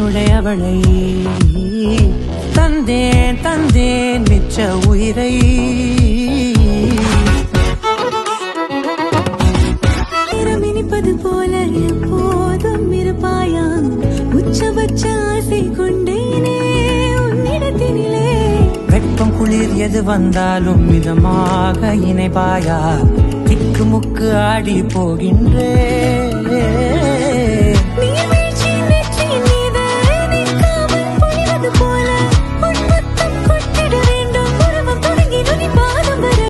என்னுடைய அவளை தந்தேன் தந்தேன் மிச்ச உயிரை. இனிப்பது போல எப்போதும் இருப்பாயா, உச்சபட்ச ஆசை கொண்டேனே உன்னிடத்தினிலே. வெப்பம் குளிர் எது வந்தாலும் மிதமாக இணைப்பாயா, திக்கு முக்கு ஆடி போகின்றே.